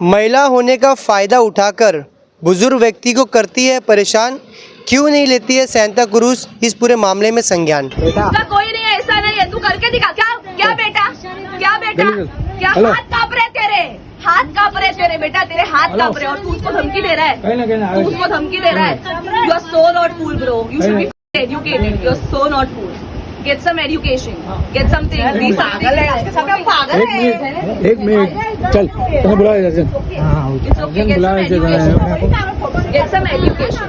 महिला होने का फ़ायदा उठाकर बुजुर्ग व्यक्ति को करती है परेशान, क्यों नहीं लेती है सांता क्रूज इस पूरे मामले में संज्ञान। उसका कोई नहीं है, ऐसा नहीं है, तू करके दिखा। क्या क्या बेटा, क्या बेटा, क्या हाथ कांप रहे तेरे, हाथ कांप रहे तेरे बेटा, तेरे हाथ कांप रहे और तू उसको धमकी दे रहा है, तू उसको धमकी दे रहा है। You are so not cool bro, you should be educated, you are so not cool. Get some education, get something, be something. पागल है। एक मिनट चल तुम्हें बुलाया जाए। It's okay, get some education. Get some education.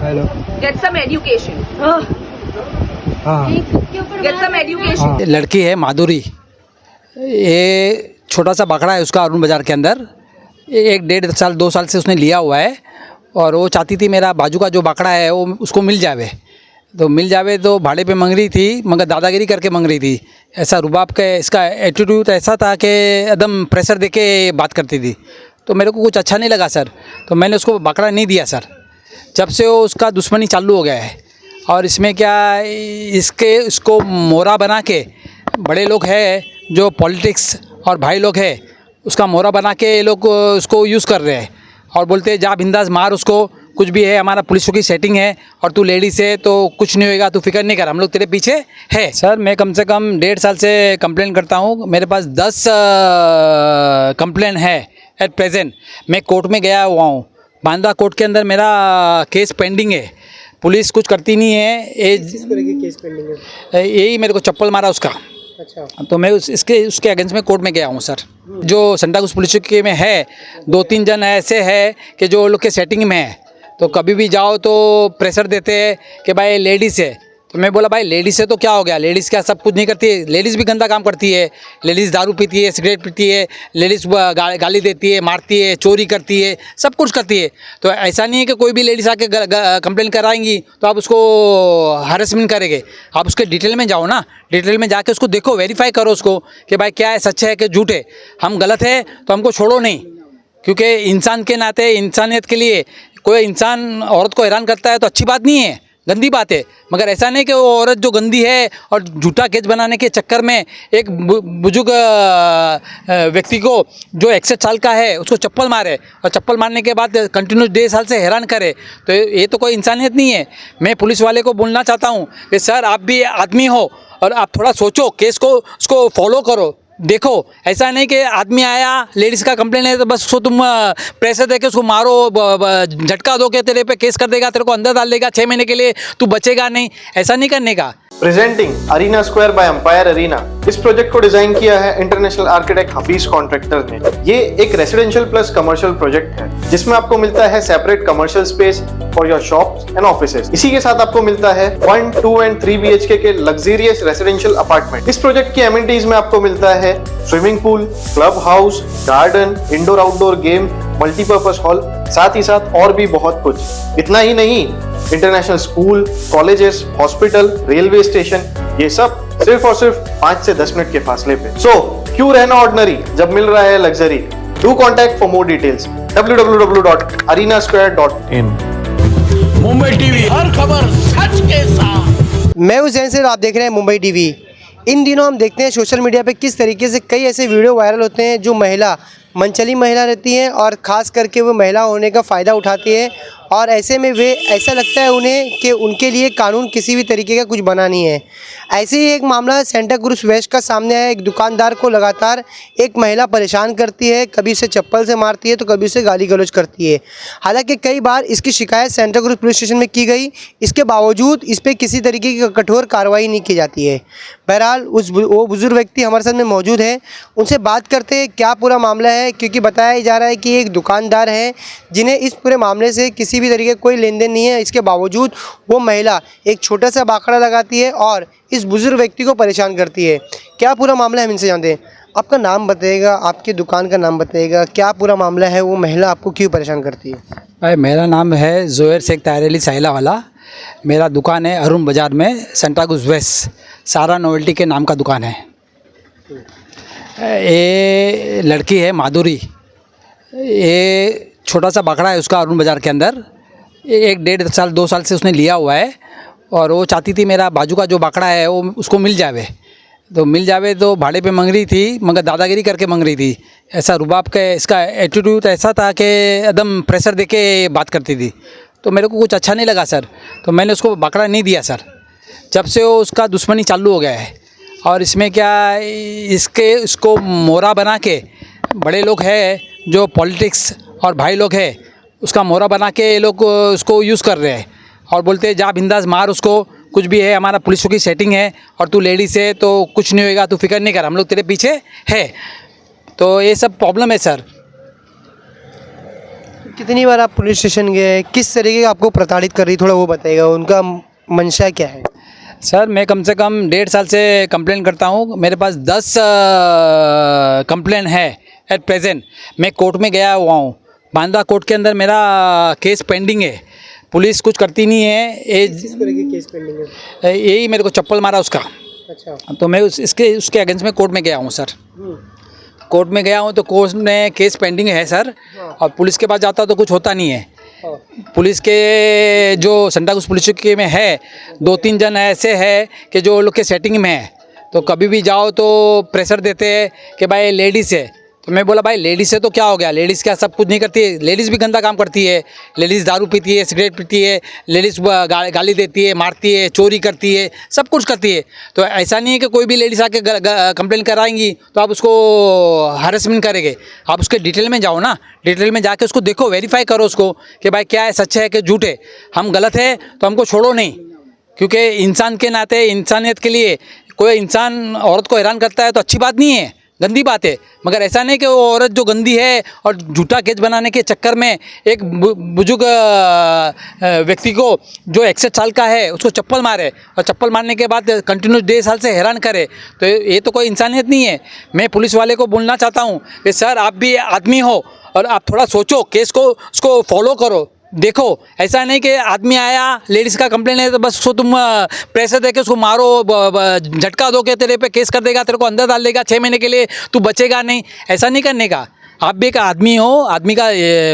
Get some education. Get some education. लड़की है माधुरी, ये छोटा सा बकरा है उसका अरुण बाज़ार के अंदर। 1-1.5 साल 2 साल से उसने लिया हुआ है और वो चाहती थी मेरा बाजू का जो बकरा है वो उसको मिल जावे, तो भाड़े पे मांग रही थी, मगर दादागिरी करके मांग रही थी। ऐसा रुबाब का इसका एटीट्यूड ऐसा था कि एकदम प्रेशर देके बात करती थी, तो मेरे को कुछ अच्छा नहीं लगा सर, तो मैंने उसको बकरा नहीं दिया सर। जब से वो उसका दुश्मनी चालू हो गया है और इसमें क्या इसको मोहरा बना के बड़े लोग हैं जो पॉलिटिक्स और भाई लोग हैं उसका मोहरा बना के ये लोग उसको यूज़ कर रहे हैं और बोलते हैं जा बिंदास मार उसको, कुछ भी है, हमारा पुलिसों की सेटिंग है और तू लेडीज़ है तो कुछ नहीं होएगा, तू फिक्र नहीं कर, हम लोग तेरे पीछे है। सर मैं कम से कम 1.5 साल से कंप्लेन करता हूँ, मेरे पास 10 कंप्लेन है एट प्रेजेंट। मैं कोर्ट में गया हुआ हूँ, बांदा कोर्ट के अंदर मेरा केस पेंडिंग है, पुलिस कुछ करती नहीं है। किस तरह की केस पेंडिंग है? यही मेरे को चप्पल मारा उसका। अच्छा, तो मैं उसके अगेंस्ट में कोर्ट में गया हूँ सर। जो सांता क्रूज पुलिस चौकी में है 2-3 जन ऐसे है कि जो लोग के सेटिंग में है, तो कभी भी जाओ तो प्रेशर देते हैं कि भाई लेडीज़ है, तो मैं बोला भाई लेडीज़ है तो क्या हो गया, लेडीज़ क्या सब कुछ नहीं करती है? लेडीज़ भी गंदा काम करती है, लेडीज़ दारू पीती है, सिगरेट पीती है, लेडीज़ गाली देती है, मारती है, चोरी करती है, सब कुछ करती है। तो ऐसा नहीं है कि कोई भी लेडीज़ आके कंप्लेन कराएंगी तो आप उसको हरेसमेंट करेंगे। आप उसके डिटेल में जाओ ना, डिटेल में जाके उसको देखो, वेरीफाई करो उसको कि भाई क्या है, सच है कि झूठ है। हम गलत है तो हमको छोड़ो नहीं, क्योंकि इंसान के नाते इंसानियत के लिए कोई इंसान औरत को हैरान करता है तो अच्छी बात नहीं है, गंदी बात है। मगर ऐसा नहीं कि वो औरत जो गंदी है और झूठा केस बनाने के चक्कर में एक बुजुर्ग व्यक्ति को जो 61 साल का है उसको चप्पल मारे और चप्पल मारने के बाद कंटिन्यू 1.5 साल से हैरान करे, तो ये तो कोई इंसानियत नहीं है। मैं पुलिस वाले को बोलना चाहता हूँ कि सर आप भी आदमी हो और आप थोड़ा सोचो, केस को उसको फॉलो करो, देखो। ऐसा नहीं कि आदमी आया लेडीज़ का कंप्लेन है तो बस उसको तुम प्रेशर देके उसको मारो, झटका दो के तेरे पे केस कर देगा, तेरे को अंदर डाल देगा 6 महीने के लिए, तू बचेगा नहीं, ऐसा नहीं करने का। Presenting Arena Square by Empire Arena. इस प्रोजेक्ट को डिजाइन किया है इंटरनेशनल आर्किटेक्ट हफीज कॉन्ट्रैक्टर ने। ये एक रेसिडेंशियल प्लस कमर्शियल प्रोजेक्ट है जिसमें आपको मिलता है separate commercial space for your shops and offices. इसी के साथ आपको मिलता है 1, 2 and 3 BHK के लग्जरियस रेसिडेंशियल अपार्टमेंट। इस प्रोजेक्ट की एमिनिटीज में आपको मिलता है swimming pool, club house, garden, indoor outdoor game, multipurpose hall, साथ ही साथ और भी बहुत कुछ। इतना ही नहीं, international school, colleges, hospital, railway station, ये सब सिर्फ और सिर्फ 5 से 10 मिनट के फासले पे। सो क्यों रहना ऑर्डिनरी जब मिल रहा है luxury. Do contact for more details www.arenasquare.in। Mumbai TV, हर खबर सच के साथ। मैं हूं जैन से, आप देख रहे हैं मुंबई टीवी। इन दिनों हम देखते हैं सोशल मीडिया पे किस तरीके से कई ऐसे वीडियो वायरल होते हैं जो मनचली महिला रहती हैं और ख़ास करके वो महिला होने का फ़ायदा उठाती है, और ऐसे में वे ऐसा लगता है उन्हें कि उनके लिए कानून किसी भी तरीके का कुछ बना नहीं है। ऐसे ही एक मामला सांता क्रूज वेस्ट का सामने आया। एक दुकानदार को लगातार एक महिला परेशान करती है, कभी उसे चप्पल से मारती है तो कभी उसे गाली गलौज करती है। हालांकि कई बार इसकी शिकायत सांता क्रूज पुलिस स्टेशन में की गई, इसके बावजूद इस पर किसी तरीके की कठोर कार्रवाई नहीं की जाती है। बहरहाल वो बुजुर्ग व्यक्ति हमारे साथ में मौजूद है, उनसे बात करते हैं क्या पूरा मामला है, क्योंकि बताया जा रहा है कि एक दुकानदार है जिन्हें इस पूरे मामले से किसी भी तरीके कोई लेन देन नहीं है। इसके बावजूद वो महिला एक छोटा सा बाखड़ा लगाती है और इस बुजुर्ग व्यक्ति को परेशान करती है। क्या पूरा मामला है हम इनसे जानते हैं। आपका नाम बताइएगा, आपकी दुकान का नाम बताइएगा, क्या पूरा मामला है, वो महिला आपको क्यों परेशान करती है। भाई मेरा नाम है ज़ोहर शेख ताहिर अली साहिला वाला, मेरा दुकान है अरुण बाज़ार में, सांता क्रूज वेस्ट, सारा नोवेल्टी के नाम का दुकान है। ये लड़की है माधुरी, ये छोटा सा बकरा है उसका अरुण बाज़ार के अंदर। 1-1.5 साल 2 साल से उसने लिया हुआ है और वो चाहती थी मेरा बाजू का जो बकरा है वो उसको मिल जावे, तो मिल जावे तो भाड़े पे मांग रही थी, मगर दादागिरी करके मांग रही थी। ऐसा रुबाब का इसका एटीट्यूड ऐसा था कि एकदम प्रेशर दे के बात करती थी। तो मेरे को कुछ अच्छा नहीं लगा सर, तो मैंने उसको बाकड़ा नहीं दिया सर। जब से वो उसका दुश्मनी चालू हो गया है, और इसमें क्या इसको मोहरा बना के बड़े लोग हैं जो पॉलिटिक्स और भाई लोग हैं, उसका मोहरा बना के ये लोग उसको यूज़ कर रहे हैं और बोलते हैं जा बिंदास मार उसको, कुछ भी है, हमारा पुलिसों की सेटिंग है और तू लेडीज़ है तो कुछ नहीं होएगा, तू फिक्र नहीं कर, हम लोग तेरे पीछे है। तो ये सब प्रॉब्लम है सर। कितनी बार आप पुलिस स्टेशन गए, किस तरीके का आपको प्रताड़ित कर रही, थोड़ा वो बताइएगा, उनका मंशा क्या है? सर मैं कम से कम 1.5 साल से कंप्लेन करता हूँ, मेरे पास 10 कंप्लेन है एट प्रेजेंट। मैं कोर्ट में गया हुआ हूँ, बांदा कोर्ट के अंदर मेरा केस पेंडिंग है, पुलिस कुछ करती नहीं है। किस तरह की केस पेंडिंग है? यही मेरे को चप्पल मारा उसका, अच्छा। तो मैं उसके अगेंस्ट में कोर्ट में गया हूँ सर। कोर्ट में गया हूँ तो कोर्ट में केस पेंडिंग है सर, और पुलिस के पास जाता तो कुछ होता नहीं है। पुलिस के जो संडाकुस पुलिस चौकी में है 2-3 जन ऐसे हैं कि जो लोग के सेटिंग में है, तो कभी भी जाओ तो प्रेशर देते हैं कि भाई लेडीज़ है। तो मैं बोला भाई लेडीज़ है तो क्या हो गया, लेडीज़ क्या सब कुछ नहीं करती है? लेडीज़ भी गंदा काम करती है, लेडीज़ दारू पीती है, सिगरेट पीती है, लेडीज़ गाली देती है, मारती है, चोरी करती है, सब कुछ करती है। तो ऐसा नहीं है कि कोई भी लेडीज़ आके कंप्लेन कराएंगी तो आप उसको हरेसमेंट करेंगे। आप उसके डिटेल में जाओ ना, डिटेल में जाके उसको देखो, वेरीफाई करो उसको कि भाई क्या है, सच है कि झूठ है। हम गलत है तो हमको छोड़ो नहीं, क्योंकि इंसान के नाते, इंसानियत के लिए कोई इंसान औरत को हैरान करता है तो अच्छी बात नहीं है, गंदी बात है। मगर ऐसा नहीं कि वो औरत जो गंदी है और झूठा केस बनाने के चक्कर में एक बुजुर्ग व्यक्ति को जो 61 साल का है उसको चप्पल मारे, और चप्पल मारने के बाद कंटिन्यू 1.5 साल से हैरान करे, तो ये तो कोई इंसानियत नहीं है। मैं पुलिस वाले को बोलना चाहता हूँ कि सर आप भी आदमी हो और आप थोड़ा सोचो, केस को उसको फॉलो करो, देखो। ऐसा नहीं कि आदमी आया, लेडीज़ का कंप्लेंट है तो बस उसको तुम प्रेशर देके उसको मारो, झटका दो के तेरे पे केस कर देगा, तेरे को अंदर डाल देगा 6 महीने के लिए, तू बचेगा नहीं। ऐसा नहीं करने का। आप भी एक आदमी हो, आदमी का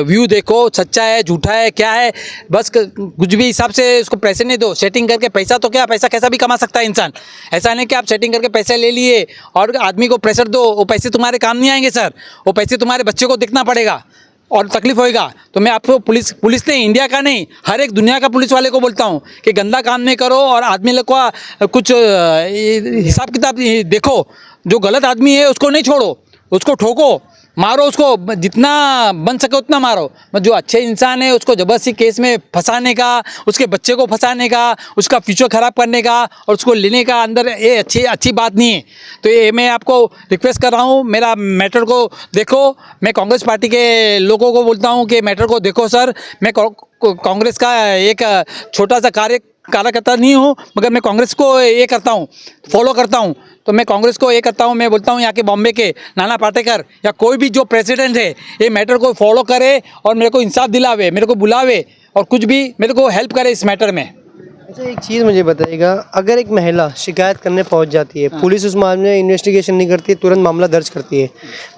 व्यू देखो, सच्चा है झूठा है क्या है, बस कुछ भी हिसाब से उसको पैसे नहीं दो। सेटिंग करके पैसा तो क्या, पैसा कैसा भी कमा सकता है इंसान। ऐसा नहीं कि आप सेटिंग करके पैसे ले लिए और आदमी को प्रेशर दो, वो पैसे तुम्हारे काम नहीं आएंगे सर, वो पैसे तुम्हारे बच्चे को देखना पड़ेगा और तकलीफ होएगा। तो मैं आपको पुलिस ने, इंडिया का नहीं, हर एक दुनिया का पुलिस वाले को बोलता हूँ कि गंदा काम नहीं करो और आदमी लोग का कुछ हिसाब किताब देखो। जो गलत आदमी है उसको नहीं छोड़ो, उसको ठोको, मारो, उसको जितना बन सके उतना मारो। जो अच्छे इंसान है उसको ज़बरदस्ती केस में फंसाने का, उसके बच्चे को फंसाने का, उसका फ्यूचर ख़राब करने का और उसको लेने का अंदर, ये अच्छी बात नहीं है। तो ये मैं आपको रिक्वेस्ट कर रहा हूँ, मेरा मैटर को देखो। मैं कांग्रेस पार्टी के लोगों को बोलता हूँ कि मैटर को देखो सर। मैं कांग्रेस का एक छोटा सा कार्यकर्ता नहीं हूँ, मगर मैं कांग्रेस को ये करता हूँ, फॉलो करता हूँ। तो मैं कांग्रेस को ये करता हूँ, मैं बोलता हूँ यहाँ के बॉम्बे के नाना पाटेकर या कोई भी जो प्रेसिडेंट है ये मैटर को फॉलो करे और मेरे को इंसाफ दिलावे, मेरे को बुलावे और कुछ भी मेरे को हेल्प करे इस मैटर में। अच्छा एक चीज़ मुझे बताइएगा, अगर एक महिला शिकायत करने पहुंच जाती है, पुलिस उस मामले में इन्वेस्टिगेशन नहीं करती है, तुरंत मामला दर्ज करती है,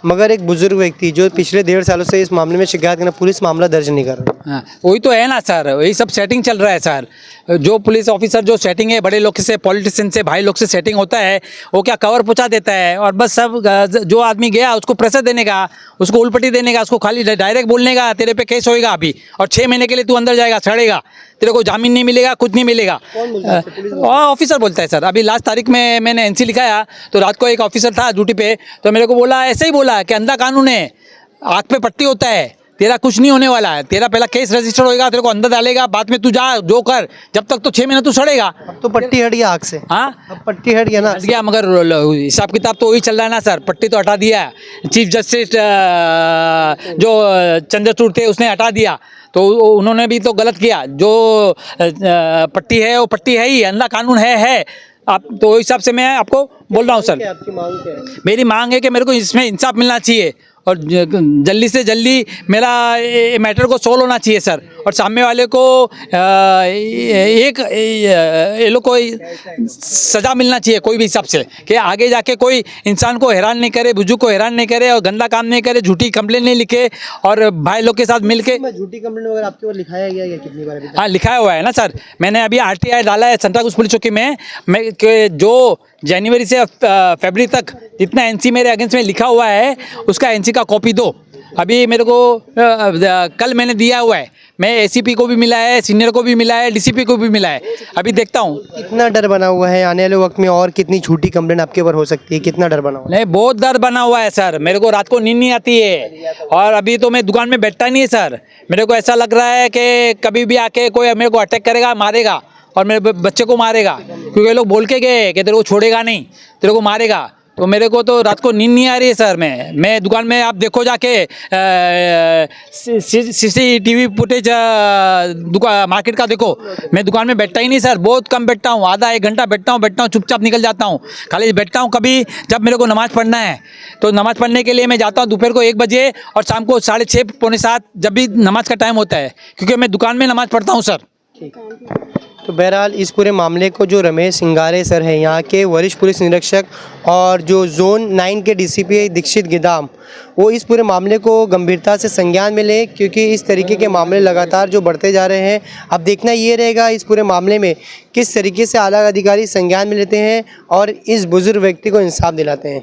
मगर एक बुजुर्ग व्यक्ति जो पिछले 1.5 सालों से इस मामले में शिकायत करना, पुलिस मामला दर्ज नहीं कर रही। हाँ, वही तो है ना सर, वही सब सेटिंग चल रहा है सर। जो पुलिस ऑफिसर जो सेटिंग है, बड़े लोग से, पॉलिटिशियन से, भाई लोग से सेटिंग होता है, वो क्या कवर पहुँचा देता है और बस सब जो आदमी गया उसको प्रेशर देने का, उसको उलपटी देने का, उसको खाली डायरेक्ट बोलने का तेरे पे केस होएगा अभी और 6 महीने के लिए तू अंदर जाएगा, सड़ेगा, तेरे को जामीन नहीं मिलेगा, कुछ नहीं मिलेगा। ऑफिसर बोलता है सर। अभी लास्ट तारीख में मैंने एनसी लिखाया तो रात को एक ऑफिसर था ड्यूटी पे, तो मेरे को बोला, ऐसे ही बोला कि अंधा कानून है, आँख पे पट्टी होता है, तेरा कुछ नहीं होने वाला है, तेरा पहला केस रजिस्टर होएगा, तेरे को अंदर डालेगा, बाद में तू जा जो कर, जब तक तो 6 महीने तू सड़ेगा। अब तो पट्टी हट गया आँख से। हाँ अब पट्टी हट गया ना, हट गया, मगर हिसाब किताब तो वही चल रहा है ना सर। पट्टी तो हटा दिया, चीफ जस्टिस जो चंद्रचूड़ थे उसने हटा दिया, तो उन्होंने भी तो गलत किया। जो पट्टी है वो पट्टी है ही, अंधा कानून है। आप तो उस हिसाब से मैं आपको बोल रहा हूँ सर। आपकी मांग क्या है? मेरी मांग है कि मेरे को इसमें इंसाफ मिलना चाहिए और जल्दी से जल्दी मेरा मैटर को सोल्व होना चाहिए सर। और सामने वाले को ये लोग को सज़ा मिलना चाहिए कोई भी हिसाब से, कि आगे जाके कोई इंसान को हैरान नहीं करे, बुजुर्ग को हैरान नहीं करे और गंदा काम नहीं करे, झूठी कंप्लेंट नहीं लिखे और भाई लोग के साथ मिल के। झूठी कंप्लेंट वगैरह आपके ऊपर लिखाया गया है कितनी बार? हाँ लिखाया हुआ है ना सर, मैंने अभी RTI डाला है संताकुश पुलिस चौकी में, मैं कि जो जनवरी से फरवरी तक जितना NC मेरे अगेंस्ट में लिखा हुआ है उसका NC का कॉपी दो। अभी मेरे को कल मैंने दिया हुआ है, मैं ACP को भी मिला है, सीनियर को भी मिला है, DCP को भी मिला है, अभी देखता हूँ। कितना डर बना हुआ है आने वाले वक्त में, और कितनी झूठी कंप्लेंट आपके ऊपर हो सकती है, कितना डर बना हुआ है? नहीं बहुत डर बना हुआ है सर, मेरे को रात को नींद नहीं आती है और अभी तो मैं दुकान में बैठता नहीं है सर। मेरे को ऐसा लग रहा है कि कभी भी आके कोई मेरे को अटैक करेगा, मारेगा और मेरे बच्चे को मारेगा, क्योंकि ये लोग बोल के गए कि तेरे को छोड़ेगा नहीं, तेरे को मारेगा। तो मेरे को तो रात को नींद नहीं आ रही है सर। मैं दुकान में, आप देखो जाके CCTV फुटेज मार्केट का देखो, मैं दुकान में बैठता ही नहीं सर, बहुत कम बैठता हूँ, आधा 1 घंटा बैठता हूँ, चुपचाप निकल जाता हूँ। खाली बैठता हूँ कभी जब मेरे को नमाज़ पढ़ना है, तो नमाज़ पढ़ने के लिए मैं जाता हूँ दोपहर को 1 बजे और शाम को 6:30 पौने 7 जब भी नमाज़ का टाइम होता है, क्योंकि मैं दुकान में नमाज़ पढ़ता हूँ सर। तो बहरहाल इस पूरे मामले को जो रमेश सिंगारे सर हैं, यहाँ के वरिष्ठ पुलिस निरीक्षक, और जो जोन 9 के DCP दीक्षित गिदाम, वो इस पूरे मामले को गंभीरता से संज्ञान में लें, क्योंकि इस तरीके के मामले लगातार जो बढ़ते जा रहे हैं। अब देखना ये रहेगा इस पूरे मामले में किस तरीके से आला अधिकारी संज्ञान में लेते हैं और इस बुजुर्ग व्यक्ति को इंसाफ दिलाते हैं।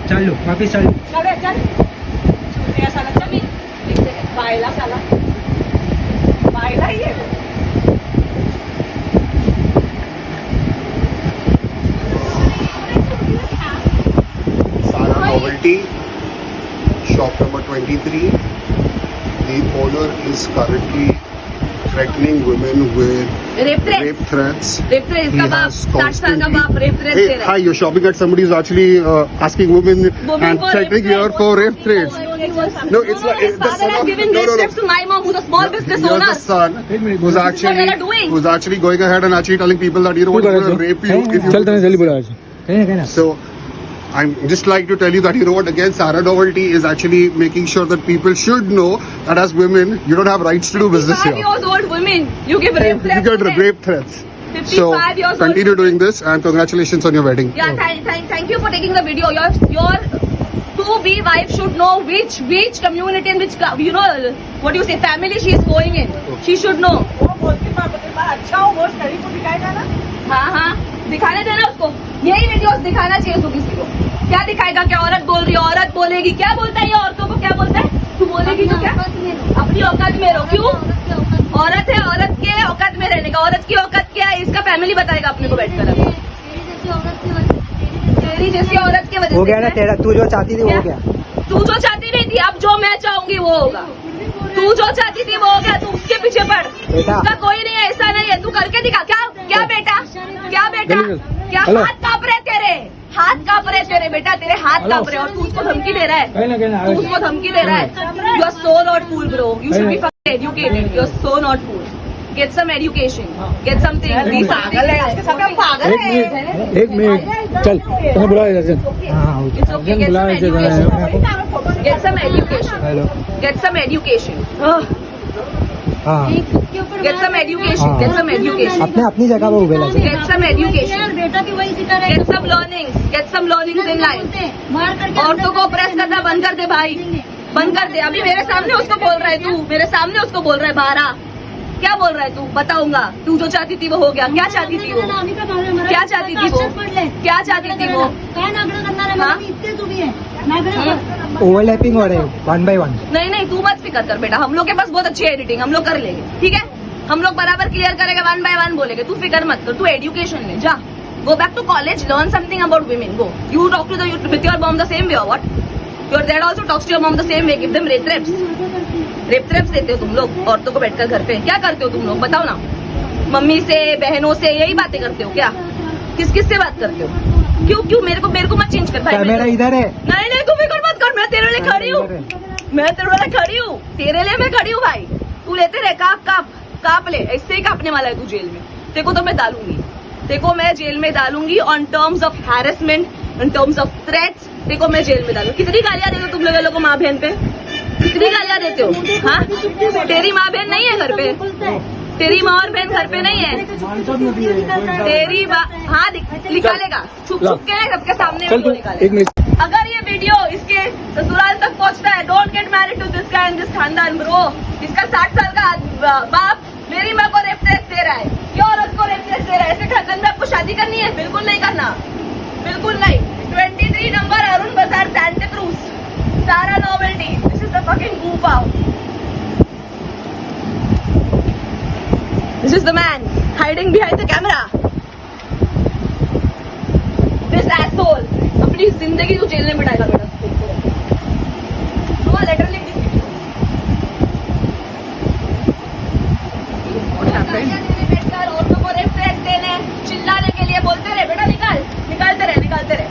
चालू वापिस चालू चल रे, चल चुन्या साला चल बायला साला बायला ही है Sara Novelty, shop number 23. The owner is currently threatening women with rape threat rape threats. Rape threat इसका He बाप has 60 साल का बाप रेप थ्रेट दे Hey, रहा hi, you're shopping at somebody's actually asking women and for threatening rape here threats. for rape threats. No, it's like His it's the father son has of given rape threats to my mom, who's a small business You're owner. the son what they're doing. who's actually going ahead and actually telling people that you know what, he's going to rape you if you चल do तने this. जल्दी बुला आज So, I'm just like to tell you that you know what, again, Sara Novelty is actually making sure that people should know that as women, you don't have rights to do business 55 here. years old women, you give rape You threats get to them. rape threats. 55 So, years old. continue doing this and congratulations on your wedding. Yeah, thank you for taking the video. Your to-be wife should know which community and which you know what do you say family she is going in. She should know. अच्छा हो वो शरीर को दिखाएगा ना हाँ दिखाने देना उसको. यही वीडियोस दिखाना चाहिए उसको किसी को. क्या दिखाएगा? क्या औरत बोल रही है? औरत बोलेगी. क्या बोलता है ये औरतों को? क्या बोलता है? तू बोलेगी तो क्या? अपनी औकात में रहो. क्यों? औरत है, औरत के औकात में रहने का. औरत की औकात क्या है इसका फैमिली बताएगा अपने को बैठकर. तेरी जैसी औरत की वजह से हो गया ना तेरा, तू जो चाहती थी वो हो गया. तू जो चाहती नहीं थी, अब जो मैं चाहूंगी वो होगा. तू जो चाहती थी वो हो गया. तू उसके पीछे पड़. बेटा. उसका कोई नहीं है, ऐसा नहीं है. तू करके दिखा. क्या बेटा? क्या बेटा? क्या हेलो. हाथ कांप रहे तेरे? हाथ कांप रहे तेरे बेटा. तेरे हाथ कांप रहे और तू उसको धमकी दे रहा है. तू उसको धमकी दे रहा है. You are so not cool bro. You should be fucking educated. You are so not cool. Get some education. Get something. Be पागल है इसके सब पागल है एक मिनट चल तने बुला अर्जन हाँ It's okay. Get some education. Get some education. Hello Get some education. हाँ Get some education. Get some education. अपने अपनी जगह पे उभे लगे. Get some education. बेटा भी वही सिखा रहे Get some learnings. Get some learnings in life. मार करके औरतों को प्रेस करना बंद कर दे भाई. बंद कर दे. अभी मेरे सामने उसको बोल रहा है तू. मेरे सामने उसको बोल रहा है बारा. क्या बोल रहा है तू? बताऊंगा. तू जो चाहती थी वो हो गया. क्या चाहती थी वो? क्या चाहती थी वो? क्या चाहती थी वो? काय नागडं करणार हाँ? आहे इतकेच उभी आहे नागडं ओवरलैपिंग हो रहे वन बाय वन. नहीं तू मत फिकर कर बेटा. हम लोग के पास बहुत अच्छी एडिटिंग हम लोग कर लेंगे. ठीक है. हम लोग बराबर क्लियर करेंगे. 1 by 1 बोलेंगे. तू फिकर मत कर. तू एजुकेशन ले जा. Go back to college. Learn something about women. Go. You talk to with your mom the same way or what. Your dad also talks to your mom the same way. Give them rape threats देते हो तुम लोग औरतों को बैठकर घर पे. क्या करते हो तुम लोग? बताओ ना. मम्मी से, बहनों से यही बातें करते हो क्या? किस किस से बात करते हो? क्यों मेरे को मत चेंज कर भाई. कैमरा इधर है. नहीं तू फिक्र मत कर. मैं तेरे लिए खड़ी हूँ. मैं तेरे लिए खड़ी हूँ. तेरे लिए मैं खड़ी हूँ भाई. तू लेते रहे. काप ले. ऐसे ही कापने वाला है तू जेल में. देखो तो मैं डालूंगी. देखो मैं जेल में डालूंगी on terms of harassment, on terms of threats. देखो मैं जेल में डालूंगी. कितनी गालियां देते हो तुम लोग को माँ बहन पे? कितनी गालियां देते हो? हाँ तेरी माँ बहन नहीं है घर पे. तेरी माँ और बहन घर पे नहीं है. तेरी हाँ निकालेगा. छुप के सबके सामने चल वो तू निकालेगा. एक मिनट अगर ये वीडियो इसके ससुराल तक पहुंचता है, don't get married to this guy and this खानदान ब्रो. इसका 60 साल का बाप मेरी माँ को रेप थ्रेट्स दे रहा है. क्या औरत को रेप थ्रेट्स दे रहा है? ऐसे खानदान में आपको शादी करनी है? बिल्कुल नहीं करना. बिल्कुल नहीं. 23 नंबर अरुण बाजार Santa cruise. Sara Novelty. This is the fucking goof out. This is the man hiding behind the camera. This asshole. अपनी जिंदगी तू जेल में बिठाएगा बेटा. No, letter लिख this video. What happened? बैठकर औरतों को रेप थ्रेट्स देने, चिल्लाने के लिए बोलते रहे बेटा. निकालते रहे.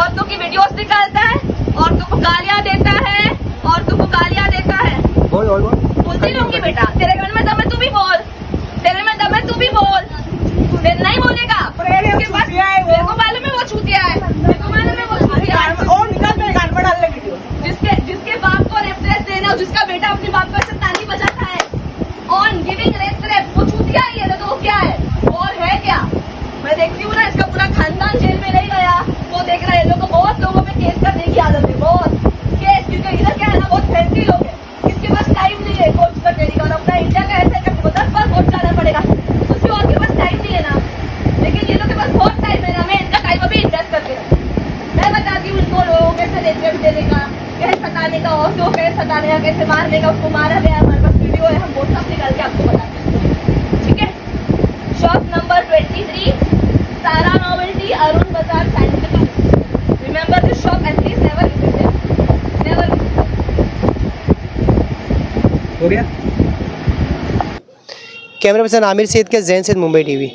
औरतों की वीडियोस निकालता है. औरतों को गालियां देता है. बोलती रहूंगी बेटा. तेरे घर में दम है तू भी बोल. नहीं बोलेगा. इसके पास मेरे को मालूम है वो चूतिया है. और निकाल मेरे कान में डाल ले वीडियो. जिसके बाप को रेप थ्रेट्स देना और जिसका बेटा अपने बाप को ऐसे ताली बजाता है ऑन गिविंग रेप थ्रेट्स, वो चूतिया ही है. तो वो क्या है और है क्या? मैं देखती हूँ ना इसका पूरा खानदान जेल में नहीं गया. वो देख रहा है. लोगों को बहुत लोगों पे केस करने की आदत है. बहुत केस. क्योंकि इधर क्या है ना, बहुत फैंसी लोग हैं. इसके पास टाइम नहीं है कोर्ट करने का. और अपना इंडिया का ऐसा है कि 10 बार कोर्ट जाना पड़ेगा. उससे और कैसे मारने का उसको मारा गया, हमारे पास वीडियो है, हम वो सब निकाल के आपको बताते हैं, ठीक है। शॉप नंबर 23, सारा नोवेल्टी, अरुण बाजार, scientific. Remember this shop and please never visit them, never visit them. हो गया। कैमरा पर्सन आमिर सैयद के जैन से मुंबई टीवी।